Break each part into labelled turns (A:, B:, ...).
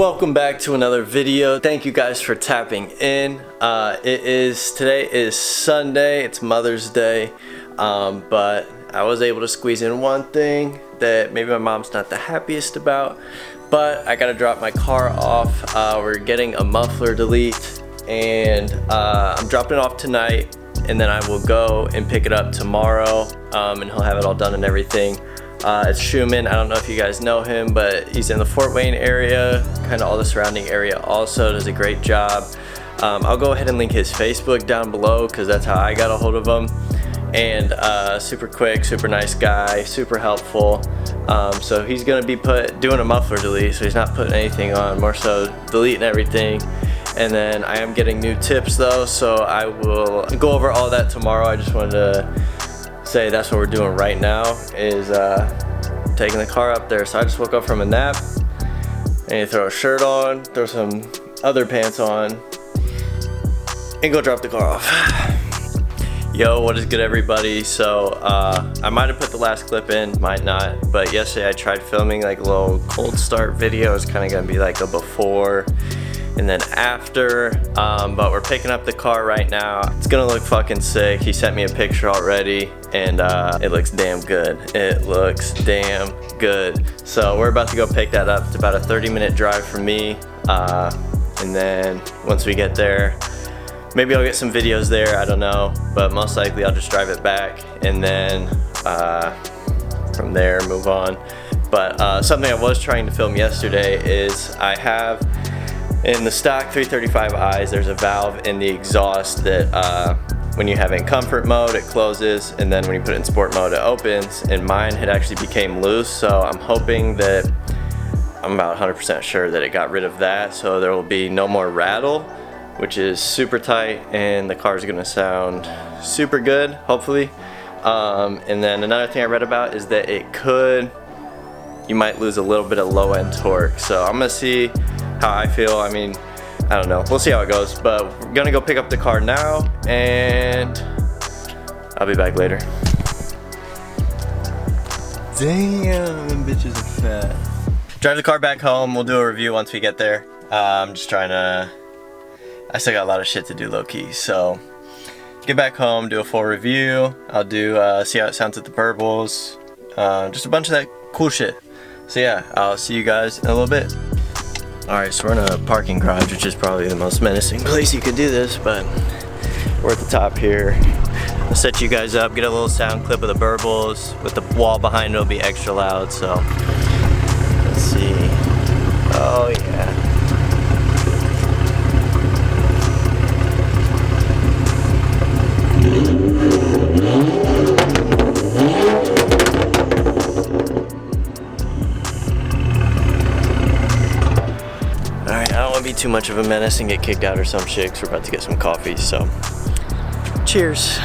A: Welcome back to another video. Thank you guys for tapping in. Today is Sunday. It's Mother's Day, but I was able to squeeze in one thing that maybe my mom's not the happiest about, but I gotta drop my car off. We're getting a muffler delete, and I'm dropping it off tonight, and then I will go and pick it up tomorrow, and he'll have it all done and everything. It's Shuman. I don't know if you guys know him, but he's in the Fort Wayne area, kind of all the surrounding area also. Does a great job. I'll go ahead and link his Facebook down below because that's how I got a hold of him. And super quick, super nice guy, super helpful. So he's gonna be doing a muffler delete, so he's not putting anything on, more so deleting everything. And then I am getting new tips though, so I will go over all that tomorrow. I just wanted to say that's what we're doing right now, is taking the car up there. So I just woke up from a nap. I need to throw a shirt on, throw some other pants on, and go drop the car off. Yo, what is good everybody? So I might have put the last clip in, might not, but yesterday I tried filming like a little cold start video. It's kind of gonna be like a before and then after, but we're picking up the car right now. It's gonna look fucking sick. He sent me a picture already, and it looks damn good. It looks damn good. So we're about to go pick that up. It's about a 30-minute drive from me, and then once we get there, maybe I'll get some videos there, I don't know, but most likely I'll just drive it back, and then from there move on. But something I was trying to film yesterday is I have in the stock 335i's, there's a valve in the exhaust that when you have it in comfort mode, it closes, and then when you put it in sport mode, it opens, and mine had actually became loose, so I'm hoping that, I'm about 100% sure that it got rid of that, so there will be no more rattle, which is super tight, and the car is gonna sound super good, hopefully. And then another thing I read about is that you might lose a little bit of low end torque, so I'm gonna see how I feel. I mean, I don't know, we'll see how it goes, but we're gonna go pick up the car now, and I'll be back later. Damn, them bitches are fat. Drive the car back home, we'll do a review once we get there. I'm just trying to, I still got a lot of shit to do low-key, so get back home, do a full review. I'll do, see how it sounds at the burbles, just a bunch of that cool shit. So yeah, I'll see you guys in a little bit. Alright, so we're in a parking garage, which is probably the most menacing place you could do this, but we're at the top here. I'll set you guys up, get a little sound clip of the burbles. With the wall behind, it'll be extra loud, so let's see. Oh yeah. Be too much of a menace and get kicked out or some shit, 'cause we're about to get some coffee, so cheers.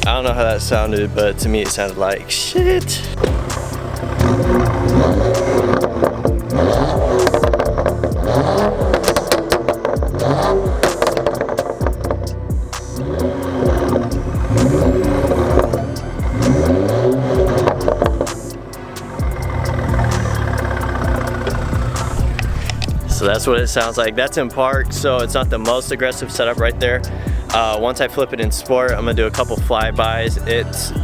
A: I don't know how that sounded, but to me it sounded like shit. So that's what it sounds like. That's in park, so it's not the most aggressive setup right there. Once I flip it in sport, I'm gonna do a couple flybys.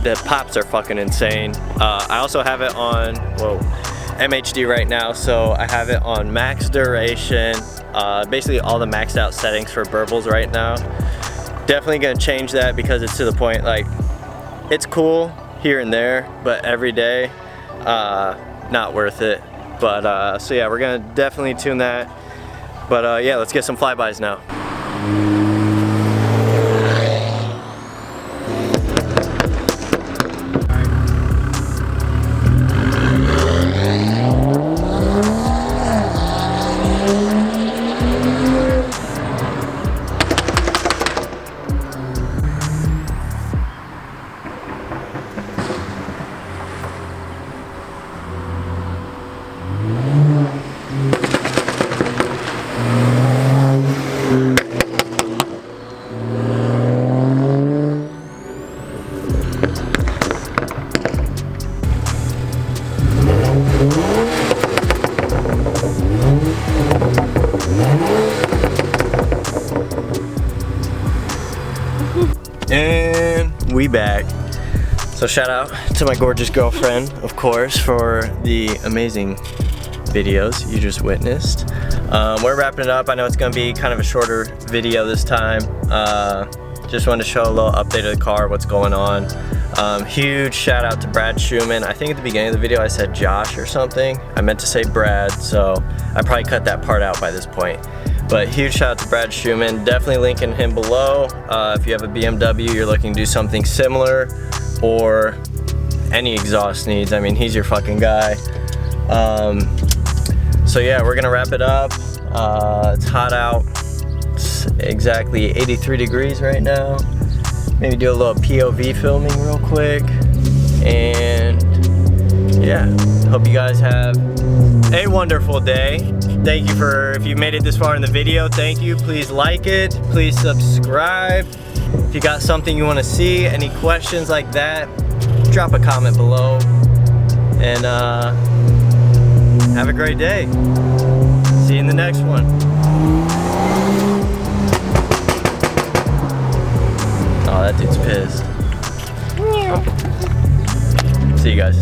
A: The pops are fucking insane. I also have it on, MHD right now, so I have it on max duration, basically all the maxed out settings for burbles right now. Definitely gonna change that because it's to the point, like, it's cool here and there, but every day, not worth it. But so yeah, we're gonna definitely tune that. But yeah, let's get some flybys now. And we back. So shout out to my gorgeous girlfriend, of course, for the amazing videos you just witnessed. We're wrapping it up. I know it's gonna be kind of a shorter video this time. Just wanted to show a little update of the car, what's going on. Huge shout out to Brad Shuman. I think at the beginning of the video I said Josh or something. I meant to say Brad, so I probably cut that part out by this point. But huge shout out to Brad Shuman. Definitely linking him below. If you have a BMW, you're looking to do something similar, or any exhaust needs. I mean, he's your fucking guy. So yeah, we're gonna wrap it up. It's hot out. It's exactly 83 degrees right now. Maybe do a little POV filming real quick. And yeah, hope you guys have a wonderful day. Thank you for, if you made it this far in the video, thank you. Please like it, please subscribe. If you got something you want to see, any questions like that, drop a comment below. And have a great day. See you in the next one. Oh, that dude's pissed. See you guys.